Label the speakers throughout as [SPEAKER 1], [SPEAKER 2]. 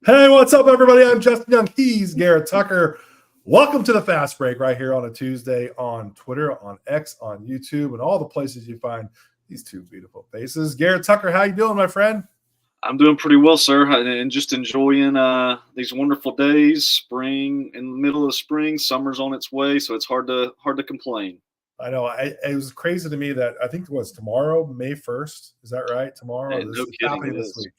[SPEAKER 1] Hey, what's up, everybody? I'm Justin Young. He's Garrett Tucker. Welcome to the Fastbreak right here on a Tuesday on Twitter, on X, on YouTube, and all the places you find these two beautiful faces. Garrett Tucker, how you doing, my friend?
[SPEAKER 2] I'm doing pretty well, sir, and just enjoying these wonderful days. Spring in the middle of spring, summer's on its way, so it's hard to complain.
[SPEAKER 1] I know it was crazy to me that I think it was tomorrow, May 1st. Is that right? Tomorrow?
[SPEAKER 2] Hey,
[SPEAKER 1] This
[SPEAKER 2] no
[SPEAKER 1] is
[SPEAKER 2] kidding,
[SPEAKER 1] happening
[SPEAKER 2] it
[SPEAKER 1] this
[SPEAKER 2] is.
[SPEAKER 1] week,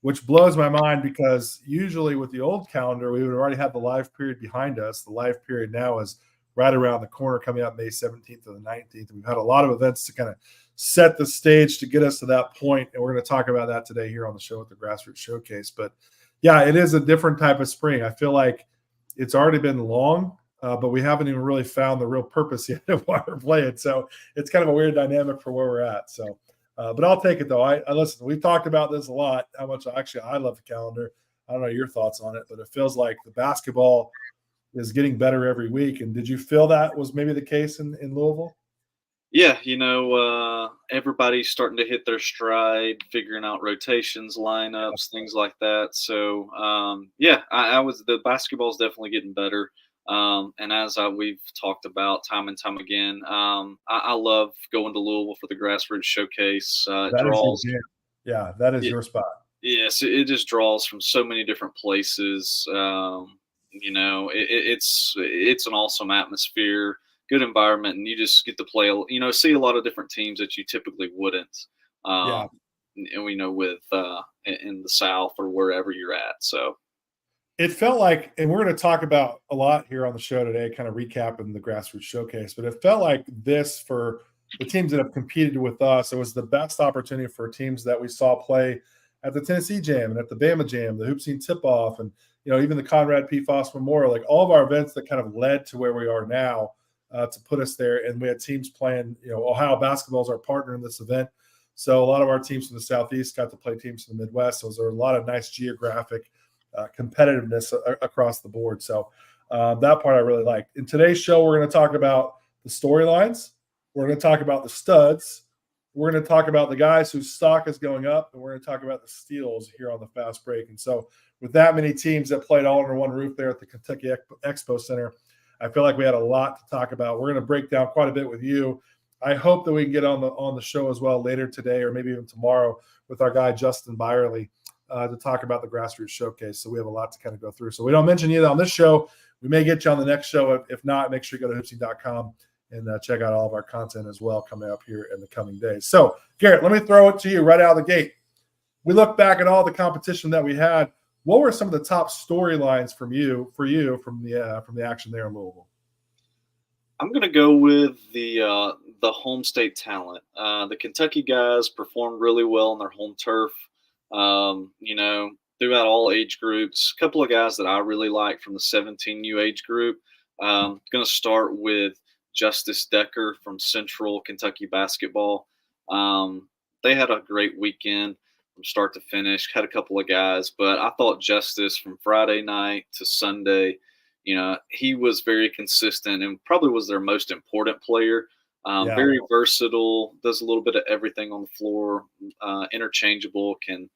[SPEAKER 1] which blows my mind because usually with the old calendar, we would already have the live period behind us. The live period now is right around the corner, coming up May 17th to the 19th. We've had a lot of events to kind of set the stage to get us to that point, and we're going to talk about that today here on the show at the Grassroots Showcase. But yeah, it is a different type of spring. I feel like it's already been long, but we haven't even really found the real purpose yet of why we're playing. So it's kind of a weird dynamic for where we're at. So but I'll take it, though. I listen, we've talked about this a lot, how much I love the calendar. I don't know your thoughts on it, but it feels like the basketball is getting better every week. And did you feel that was maybe the case in Louisville?
[SPEAKER 2] Yeah, everybody's starting to hit their stride, figuring out rotations, lineups, things like that. So, yeah, I was the basketball's definitely getting better. And as we've talked about time and time again, I love going to Louisville for the Grassroots Showcase. It
[SPEAKER 1] That is your
[SPEAKER 2] draws.
[SPEAKER 1] jam. Yeah, that is
[SPEAKER 2] It,
[SPEAKER 1] your spot.
[SPEAKER 2] yes, it just draws from so many different places. It's an awesome atmosphere, good environment, and you just get to play. See a lot of different teams that you typically wouldn't.
[SPEAKER 1] Yeah.
[SPEAKER 2] Um, and we know with in the South or wherever you're at. So
[SPEAKER 1] It felt like, and we're going to talk about a lot here on the show today, kind of recapping the Grassroots Showcase, but it felt like this for the teams that have competed with us, it was the best opportunity for teams that we saw play at the Tennessee Jam and at the Bama Jam, the Hoop Scene Tip-Off, and even the Conrad P. Foss Memorial, like all of our events that kind of led to where we are now to put us there. And we had teams playing, Ohio basketball is our partner in this event. So a lot of our teams from the Southeast got to play teams from the Midwest. So there were a lot of nice geographic competitiveness across the board. So that part I really liked. In today's show, we're going to talk about the storylines. We're going to talk about the studs. We're going to talk about the guys whose stock is going up, and we're going to talk about the steals here on the Fast Break. And so with that many teams that played all under one roof there at the Kentucky Expo Center, I feel like we had a lot to talk about. We're going to break down quite a bit with you. I hope that we can get on the show as well later today or maybe even tomorrow with our guy Justin Byerly to talk about the Grassroots Showcase. So we have a lot to kind of go through. So we don't mention you on this show. We may get you on the next show. If not, make sure you go to hoopsy.com and check out all of our content as well coming up here in the coming days. So, Garrett, let me throw it to you right out of the gate. We look back at all the competition that we had. What were some of the top storylines from the action there in Louisville?
[SPEAKER 2] I'm going to go with the home state talent. The Kentucky guys performed really well on their home turf. Throughout all age groups. A couple of guys that I really like from the 17U age group. Going to start with Justice Decker from Central Kentucky basketball. They had a great weekend from start to finish. Had a couple of guys, but I thought Justice from Friday night to Sunday, he was very consistent and probably was their most important player. Very versatile, does a little bit of everything on the floor, interchangeable, can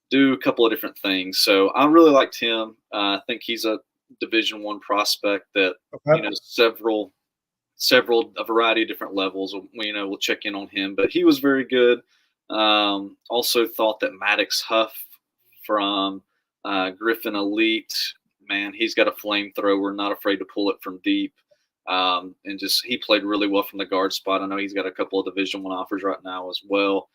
[SPEAKER 2] do a couple of different things. So I really liked him. I think he's a Division I prospect that, a variety of different levels. We'll check in on him, but he was very good. Also thought that Maddox Huff from Griffin Elite, man, he's got a flamethrower, not afraid to pull it from deep. And he played really well from the guard spot. I know he's got a couple of Division I offers right now as well.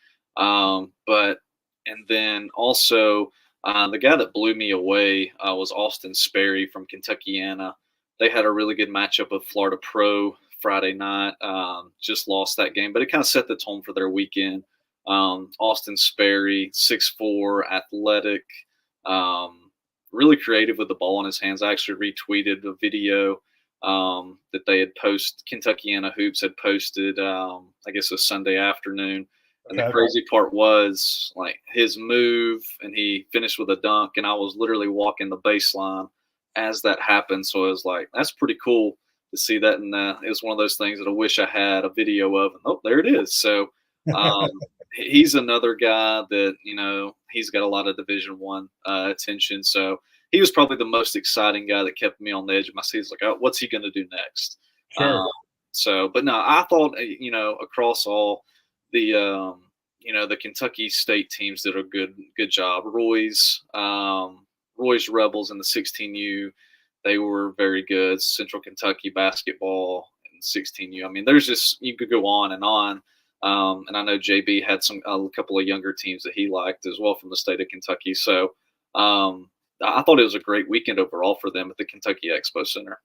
[SPEAKER 2] And then also the guy that blew me away was Austin Sperry from Kentuckiana. They had a really good matchup of Florida Pro Friday night. Just lost that game, but it kind of set the tone for their weekend. Austin Sperry, 6'4", athletic, really creative with the ball in his hands. I actually retweeted a video that they had Kentuckiana Hoops had posted, I guess it was Sunday afternoon. And the crazy part was like his move, and he finished with a dunk, and I was literally walking the baseline as that happened. So I was like, that's pretty cool to see that. And it was one of those things that I wish I had a video of. And, oh, there it is. So he's another guy that, he's got a lot of Division I attention. So he was probably the most exciting guy that kept me on the edge of my seat. It's like, oh, what's he going to do next?
[SPEAKER 1] Sure.
[SPEAKER 2] But no, I thought, across all the, the Kentucky State teams did a good job. Roy's Rebels in the 16U, they were very good. Central Kentucky basketball in 16U. I mean, you could go on and on. And I know JB had a couple of younger teams that he liked as well from the state of Kentucky. So I thought it was a great weekend overall for them at the Kentucky Expo Center.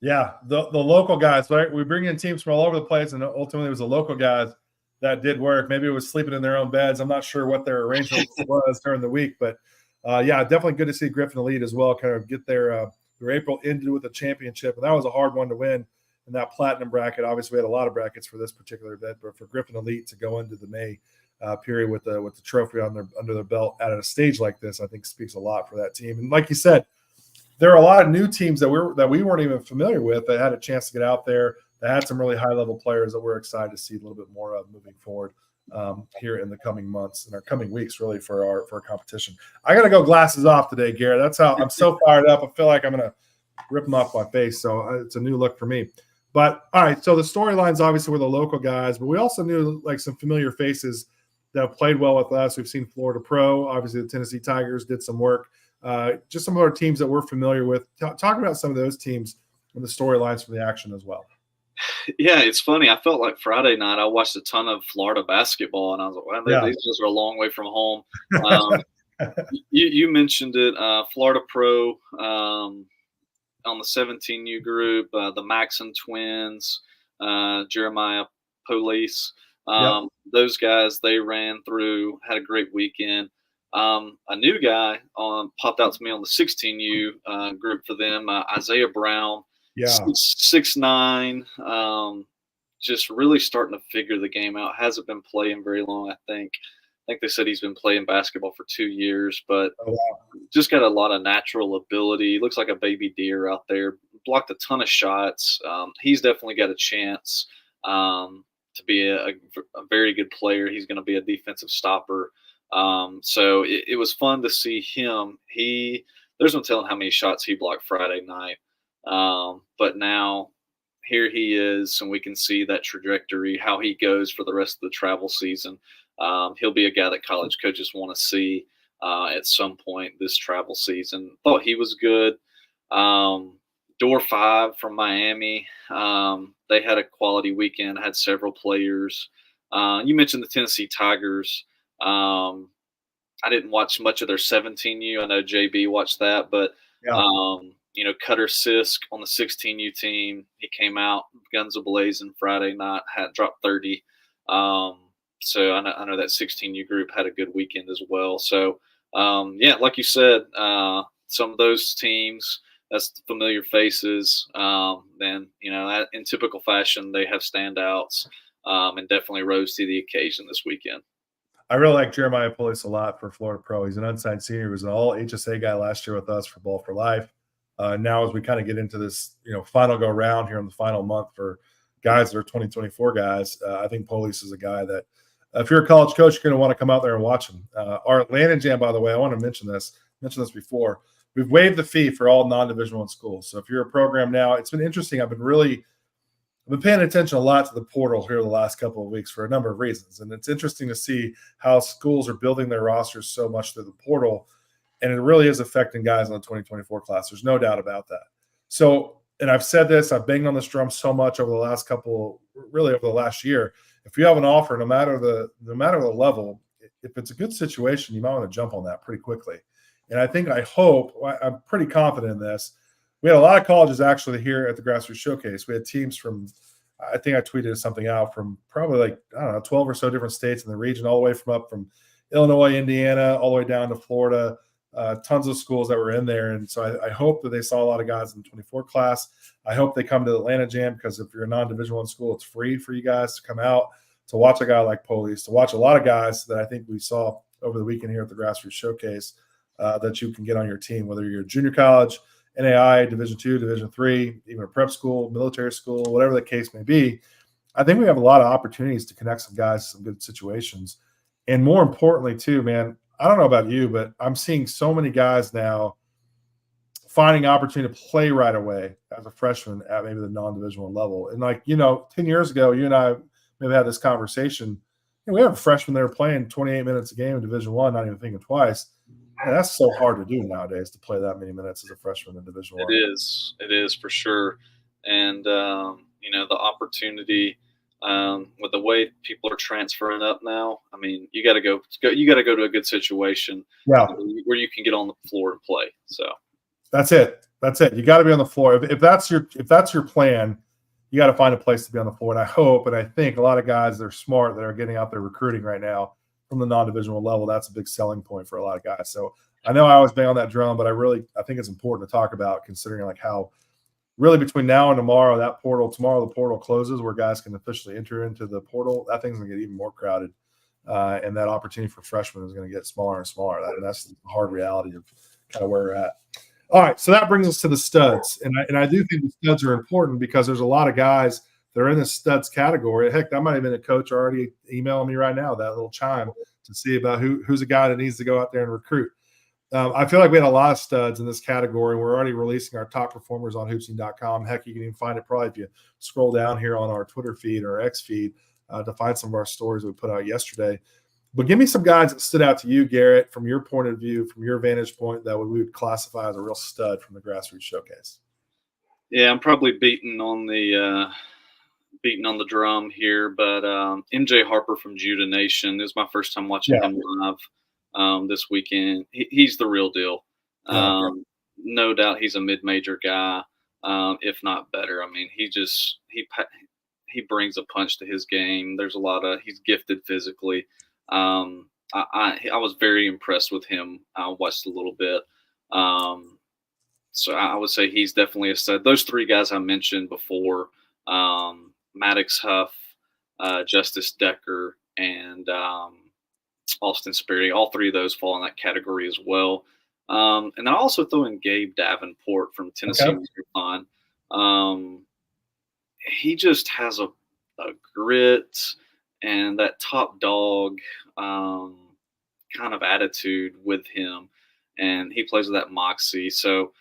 [SPEAKER 1] Yeah, the local guys, right? We bring in teams from all over the place, and ultimately it was the local guys that did work. Maybe it was sleeping in their own beds. I'm not sure what their arrangement was during the week, but definitely good to see Griffin Elite as well kind of get their April ended with a championship, and that was a hard one to win in that platinum bracket. Obviously, we had a lot of brackets for this particular event, but for Griffin Elite to go into the May period with the trophy under their belt at a stage like this, I think speaks a lot for that team. And like you said, there are a lot of new teams that we weren't even familiar with that had a chance to get out there, that had some really high-level players that we're excited to see a little bit more of moving forward here in the coming months and our coming weeks, really, for our competition. I got to go glasses off today, Garrett. That's how I'm so fired up. I feel like I'm going to rip them off my face, so it's a new look for me. But, all right, so the storylines obviously were the local guys, but we also knew like some familiar faces that have played well with us. We've seen Florida Pro. Obviously, the Tennessee Tigers did some work. Just some other teams that we're familiar with. Talk about some of those teams and the storylines from the action as well.
[SPEAKER 2] Yeah, it's funny. I felt like Friday night I watched a ton of Florida basketball, and I was like, well, these guys are a long way from home. You mentioned it, Florida Pro on the 17U group, the Maxon twins, Jeremiah Police. Those guys, they ran through, had a great weekend. A new guy popped out to me on the 16U group for them, Isaiah Brown, 6'9", just really starting to figure the game out. Hasn't been playing very long, I think. I think they said he's been playing basketball for 2 years, but just got a lot of natural ability. Looks like a baby deer out there. Blocked a ton of shots. He's definitely got a chance to be a very good player. He's going to be a defensive stopper. So it was fun to see him. There's no telling how many shots he blocked Friday night. But now here he is, and we can see that trajectory, how he goes for the rest of the travel season. He'll be a guy that college coaches want to see at some point this travel season. Thought he was good. Door 5 from Miami. They had a quality weekend, had several players. You mentioned the Tennessee Tigers. I didn't watch much of their 17U. I know JB watched that, but Cutter Sisk on the 16U team, he came out guns a-blazing Friday night, had dropped 30. So I know that 16U group had a good weekend as well. So like you said, some of those teams, that's familiar faces. Then in typical fashion, they have standouts, and definitely rose to the occasion this weekend.
[SPEAKER 1] I really like Jeremiah Police a lot for Florida Pro. He's an unsigned senior. He was an all HSA guy last year with us for Ball for Life. Now, as we kind of get into this, final go round here in the final month for guys that are 2024 guys, I think Police is a guy that if you're a college coach, you're going to want to come out there and watch him. Our Atlanta Jam, by the way, I want to mention this before. We've waived the fee for all non-Division I schools. So if you're a program now, it's been interesting. I've been paying attention a lot to the portal here the last couple of weeks for a number of reasons. And it's interesting to see how schools are building their rosters so much through the portal. And it really is affecting guys in the 2024 class. There's no doubt about that. So, and I've said this, I've banged on this drum so much over the last year. If you have an offer, no matter the level, if it's a good situation, you might want to jump on that pretty quickly. And I'm pretty confident in this. We had a lot of colleges actually here at the Grassroots Showcase. We had teams from, I think I tweeted something out from probably 12 or so different states in the region, all the way from Illinois, Indiana, all the way down to Florida, tons of schools that were in there. And so I hope that they saw a lot of guys in the 24 class. I hope they come to the Atlanta Jam, because if you're a non-Division I school, it's free for you guys to come out to watch a guy like Police, to watch a lot of guys that I think we saw over the weekend here at the Grassroots Showcase that you can get on your team, whether you're a junior college, NAI, Division II, Division III, even a prep school, military school, whatever the case may be. I think we have a lot of opportunities to connect some guys to some good situations. And more importantly, too, man, I don't know about you, but I'm seeing so many guys now finding opportunity to play right away as a freshman at maybe the non-divisional level. And 10 years ago, you and I maybe had this conversation. We have a freshman that are playing 28 minutes a game in Division I, not even thinking twice. And that's so hard to do nowadays, to play that many minutes as a freshman in Division I.
[SPEAKER 2] It is for sure. And, the opportunity with the way people are transferring up now, I mean, you got to go to a good situation where you can get on the floor and play. So
[SPEAKER 1] that's it. You got to be on the floor. If that's your plan, you got to find a place to be on the floor. And I hope, and I think a lot of guys that are smart that are getting out there recruiting right now from the non-divisional level, that's a big selling point for a lot of guys. So I know I always bang on that drum, but I think it's important to talk about, considering like how really between now and tomorrow, the portal closes where guys can officially enter into the portal. That thing's going to get even more crowded. And that opportunity for freshmen is going to get smaller and smaller. And that's the hard reality of kind of where we're at. All right, so that brings us to the studs. And I do think the studs are important because there's a lot of guys that are in the studs category. Heck, that might have been a coach already emailing me right now, that little chime, to see about who's a guy that needs to go out there and recruit. I feel like we had a lot of studs in this category. We're already releasing our top performers on hoopsing.com. Heck, you can even find it probably if you scroll down here on our Twitter feed or X feed to find some of our stories we put out yesterday. But give me some guys that stood out to you, Garrett, from your point of view, from your vantage point, that we would classify as a real stud from the Grassroots Showcase.
[SPEAKER 2] Yeah, I'm probably beating on the drum here, but MJ Harper from Judah Nation is my first time watching him live this weekend. He's the real deal. No doubt he's a mid-major guy, if not better. I mean, he brings a punch to his game. He's gifted physically. I was very impressed with him. I watched a little bit. So I would say he's definitely a stud. Those three guys I mentioned before, Maddox Huff, Justice Decker, and Austin Sperry, all three of those fall in that category as well. And I also throw in Gabe Davenport from Tennessee Marathon. He just has a grit and that top dog kind of attitude with him, and he plays with that moxie. So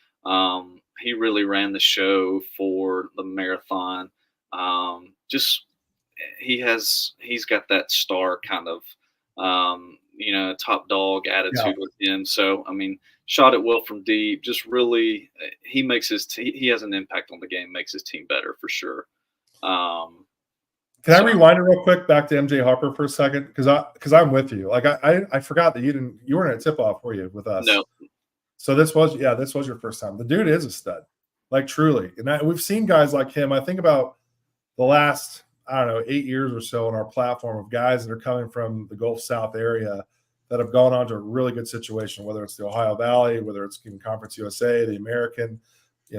[SPEAKER 2] he really ran the show for the marathon. He's got that star kind of top dog attitude with him. So I mean, shot it well from deep. Just really, he has an impact on the game, makes his team better for sure.
[SPEAKER 1] Can I rewind it real quick back to MJ Harper for a second? Because I'm with you. Like I forgot that you weren't at tip off, were you, with us?
[SPEAKER 2] No.
[SPEAKER 1] So this was your first time. The dude is a stud, like truly. And we've seen guys like him. I think about the last, 8 years or so on our platform of guys that are coming from the Gulf South area that have gone on to a really good situation, whether it's the Ohio Valley, whether it's in Conference USA, the American,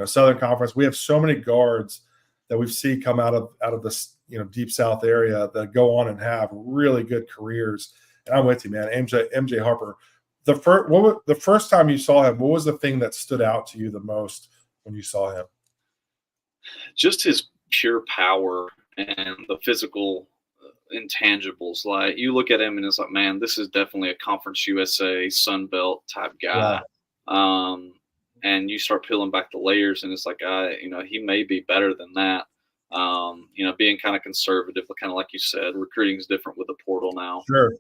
[SPEAKER 1] Southern Conference. We have so many guards that we've seen come out of this, deep South area that go on and have really good careers. And I'm with you, man. MJ Harper. The first time you saw him, what was the thing that stood out to you the most when you saw him?
[SPEAKER 2] Just his pure power and the physical intangibles. Like, you look at him and it's like, man, this is definitely a Conference USA Sun Belt type guy. Yeah. And you start peeling back the layers and it's like, he may be better than that. Being kind of conservative, kind of like you said, recruiting is different with the portal now.
[SPEAKER 1] Sure.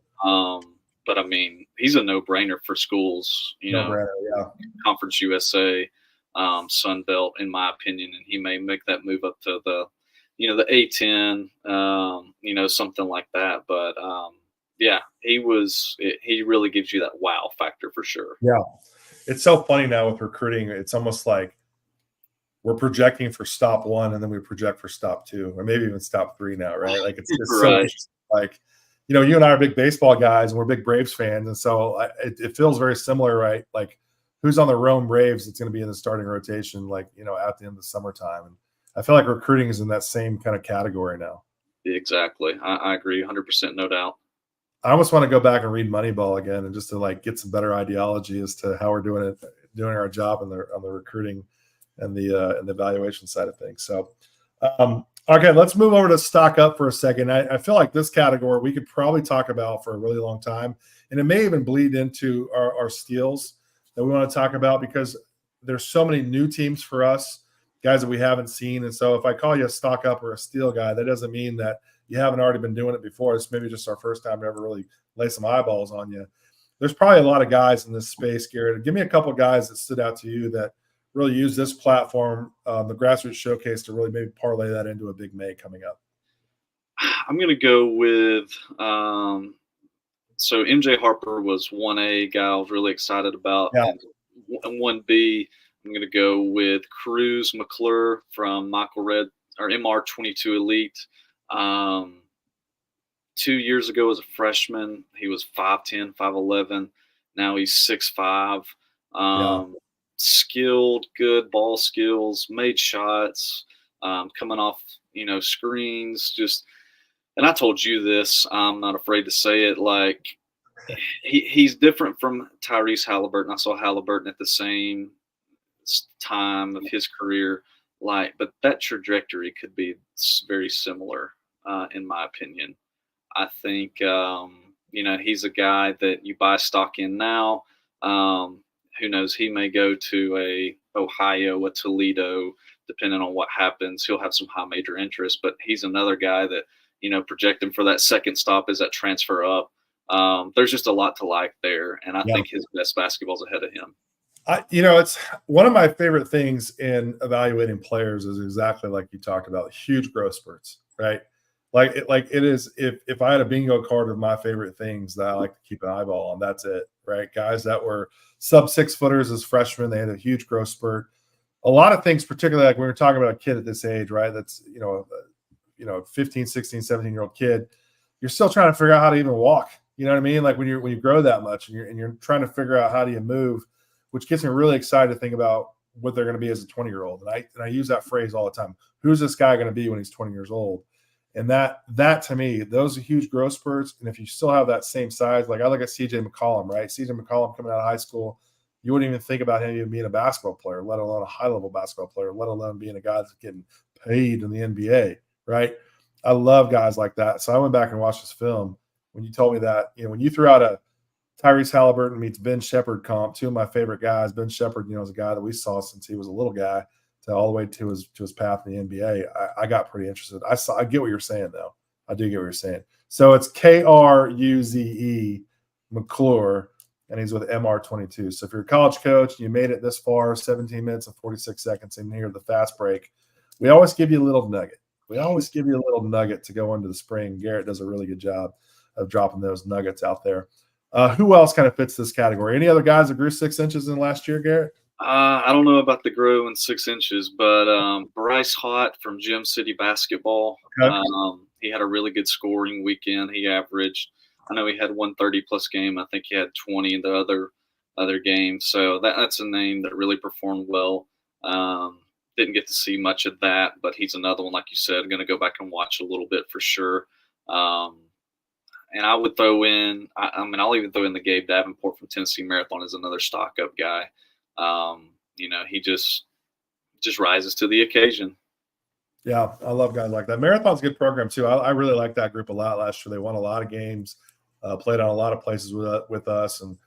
[SPEAKER 2] But I mean, he's a no-brainer for schools, Conference USA, Sun Belt, in my opinion, and he may make that move up to the A10, something like that. But he really gives you that wow factor for sure.
[SPEAKER 1] Yeah. It's so funny now with recruiting. It's almost like we're projecting for stop 1 and then we project for stop 2 or maybe even stop 3 now, right? Like it's right. So like, you and I are big baseball guys and we're big Braves fans. And so it feels very similar, right? Like who's on the Rome Braves that's going to be in the starting rotation, like, at the end of the summertime. And I feel like recruiting is in that same kind of category now.
[SPEAKER 2] Exactly. I agree 100%, no doubt.
[SPEAKER 1] I almost want to go back and read Moneyball again and just to get some better ideology as to how we're doing our job on the recruiting and the evaluation side of things. So, all Okay, let's move over to stock up for a second. I feel like this category we could probably talk about for a really long time, and it may even bleed into our steals that we want to talk about because there's so many new teams for us, guys that we haven't seen. And so if I call you a stock up or a steal guy, that doesn't mean that you haven't already been doing it before. It's maybe just our first time to ever really lay some eyeballs on you. There's probably a lot of guys in this space, Garrett. Give me a couple of guys that stood out to you that really use this platform, the Grassroots Showcase, to really maybe parlay that into a big May coming up.
[SPEAKER 2] I'm going to go with so MJ Harper was 1A guy I was really excited about.
[SPEAKER 1] Yeah.
[SPEAKER 2] And 1B, I'm going to go with Cruz McClure from Michael Red or MR22 Elite. 2 years ago as a freshman, he was 5'10", 5'11". Now he's 6'5". Skilled, good ball skills, made shots, coming off, screens. Just, and I told you this, I'm not afraid to say it. Like he's different from Tyrese Halliburton. I saw Halliburton at the same time of his career, but that trajectory could be very similar, in my opinion. I think, he's a guy that you buy stock in now. Who knows? He may go to a Ohio, a Toledo, depending on what happens. He'll have some high major interest, but he's another guy that, project him for that second stop as that transfer up. There's just a lot to like there, and I think his best basketball's ahead of him.
[SPEAKER 1] It's one of my favorite things in evaluating players is exactly like you talked about, huge growth spurts, right? Like it is. If I had a bingo card of my favorite things that I like to keep an eyeball on, that's it, right? Guys that were sub 6 footers as freshmen, they had a huge growth spurt. A lot of things, particularly like when we're talking about a kid at this age, right? That's 15, 16, 17-year-old kid. You're still trying to figure out how to even walk. You know what I mean? Like when you grow that much and you're trying to figure out how do you move, which gets me really excited to think about what they're going to be as a 20-year-old. And I use that phrase all the time. Who's this guy going to be when he's 20 years old? And that to me, those are huge growth spurts. And if you still have that same size, like I look at CJ McCollum, right? CJ McCollum coming out of high school, you wouldn't even think about him even being a basketball player, let alone a high-level basketball player, let alone being a guy that's getting paid in the NBA, right? I love guys like that. So I went back and watched this film. When you told me that, when you threw out a Tyrese Halliburton meets Ben Shepherd comp, two of my favorite guys. Ben Shepherd, is a guy that we saw since he was a little guy to all the way to his path in the NBA. I got pretty interested. I get what you're saying, though. I do get what you're saying. So it's Kruze McClure, and he's with MR22. So if you're a college coach and you made it this far, 17 minutes and 46 seconds in here, the fast break, we always give you a little nugget. We always give you a little nugget to go into the spring. Garrett does a really good job of dropping those nuggets out there. Who else kind of fits this category? Any other guys that grew 6 inches in last year, Garrett?
[SPEAKER 2] I don't know about the grow in 6 inches, but Bryce Hott from Gym City Basketball. Okay. He had a really good scoring weekend. He averaged, I know he had 130-plus game. I think he had 20 in the other games. So that's a name that really performed well. Didn't get to see much of that, but he's another one, like you said, going to go back and watch a little bit for sure. And I would throw in, I'll even throw in the Gabe Davenport from Tennessee Marathon as another stock up guy. He just rises to the occasion.
[SPEAKER 1] Yeah, I love guys like that. Marathon's a good program too. I really like that group a lot last year. They won a lot of games, played on a lot of places with us, and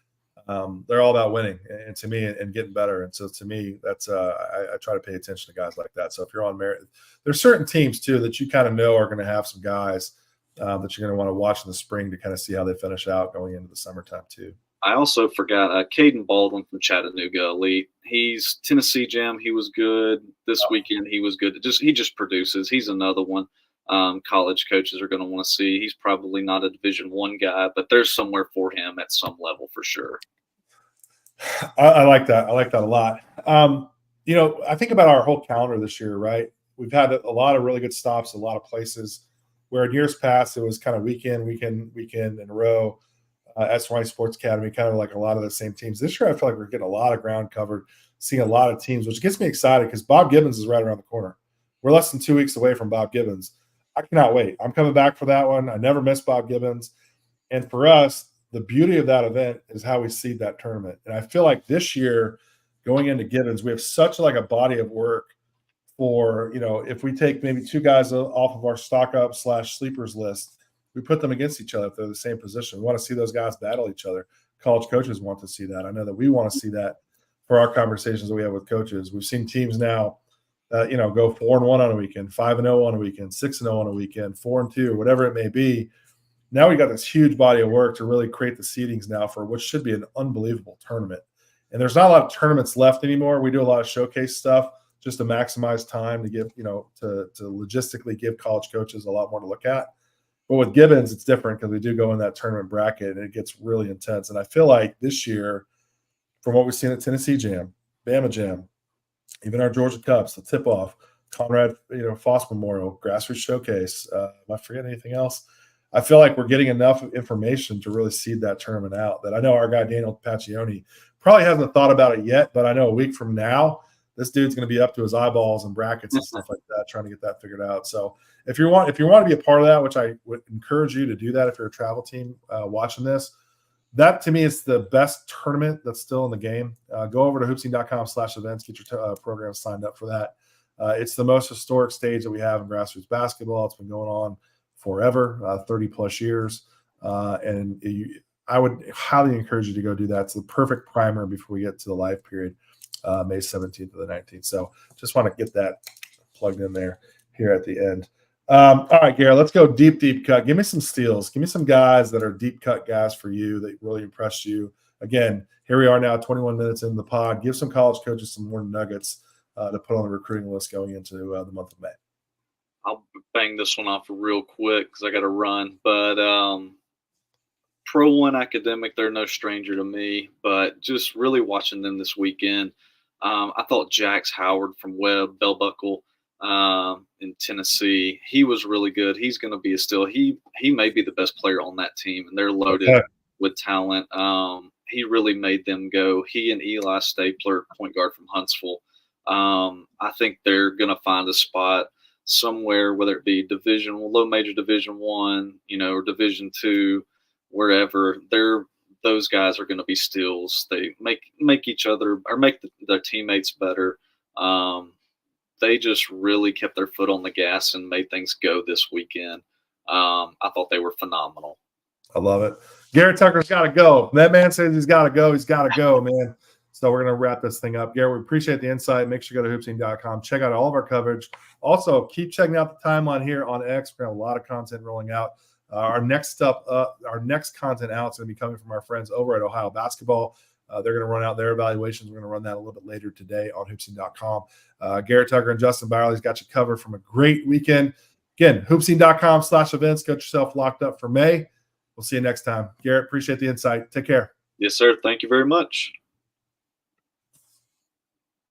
[SPEAKER 1] they're all about winning. And to me, and getting better. And so to me, that's I try to pay attention to guys like that. So if you're on Marathon, there's certain teams too that you kind of know are going to have some guys that you're going to want to watch in the spring to kind of see how they finish out going into the summertime too.
[SPEAKER 2] I also forgot Caden Baldwin from Chattanooga Elite. He's Tennessee Gym. He was good this weekend. He was good. He just produces. He's another one college coaches are going to want to see. He's probably not a Division I guy, but there's somewhere for him at some level for sure.
[SPEAKER 1] I like that. I like that a lot. I think about our whole calendar this year, right? We've had a lot of really good stops, a lot of places where in years past it was kind of weekend in a row. S20 Sports Academy, kind of like a lot of the same teams. This year, I feel like we're getting a lot of ground covered, seeing a lot of teams, which gets me excited because Bob Gibbons is right around the corner. We're less than 2 weeks away from Bob Gibbons. I cannot wait. I'm coming back for that one. I never miss Bob Gibbons. And for us, the beauty of that event is how we seed that tournament. And I feel like this year, going into Gibbons, we have such like a body of work for, if we take maybe two guys off of our stock up / sleepers list, we put them against each other if they're the same position. We want to see those guys battle each other. College coaches want to see that. I know that we want to see that for our conversations that we have with coaches. We've seen teams now, go 4-1 on a weekend, 5-0 on a weekend, 6-0 on a weekend, 4-2, whatever it may be. Now we got this huge body of work to really create the seedings now for what should be an unbelievable tournament. And there's not a lot of tournaments left anymore. We do a lot of showcase stuff just to maximize time to give, to logistically give college coaches a lot more to look at. But with Gibbons, it's different because we do go in that tournament bracket and it gets really intense. And I feel like this year, from what we've seen at Tennessee Jam, Bama Jam, even our Georgia Cups, the tip-off, Conrad, Foss Memorial, Grassroots Showcase, am I forgetting anything else? I feel like we're getting enough information to really seed that tournament out that I know our guy Daniel Paccioni probably hasn't thought about it yet, but I know a week from now, this dude's going to be up to his eyeballs in brackets and stuff like that, trying to get that figured out. So if you want to be a part of that, which I would encourage you to do that if you're a travel team watching this, that to me is the best tournament that's still in the game. Go over to hoopsing.com/events, get your program signed up for that. It's the most historic stage that we have in grassroots basketball. It's been going on forever, 30 plus years. I would highly encourage you to go do that. It's the perfect primer before we get to the live period, May 17th to the 19th. So just want to get that plugged in there here at the end. All right, Garrett, let's go deep cut. Give me some steals. Give me some guys that are deep cut guys for you that really impressed you. Again, here we are now, 21 minutes into the pod. Give some college coaches some more nuggets to put on the recruiting list going into the month of May.
[SPEAKER 2] I'll bang this one off real quick because I got to run. But Pro 1 Academic, they're no stranger to me. But just really watching them this weekend, I thought Jax Howard from Webb, Bell Buckle, in Tennessee, he was really good. He's going to be a steal. He may be the best player on that team, and they're loaded with talent. He really made them go. He and Eli Stapler, point guard from Huntsville, I think they're going to find a spot somewhere, whether it be low major Division I, or Division II, wherever. Those guys are going to be steals. They make each other or make their teammates better. They just really kept their foot on the gas and made things go this weekend. I thought they were phenomenal.
[SPEAKER 1] I love it. Garrett Tucker's got to go. That man says he's got to go. He's got to go, man. So we're going to wrap this thing up. Garrett, we appreciate the insight. Make sure you go to hoopsing.com. Check out all of our coverage. Also, keep checking out the timeline here on X. We're going to have a lot of content rolling out. Our next content out is going to be coming from our friends over at Ohio Basketball. They're going to run out their evaluations. We're going to run that a little bit later today on hoopsing.com. Garrett Tucker and Justin Byerly's got you covered from a great weekend. Again, hoopsing.com/events. Get yourself locked up for May. We'll see you next time. Garrett, appreciate the insight. Take care.
[SPEAKER 2] Yes, sir. Thank you very much.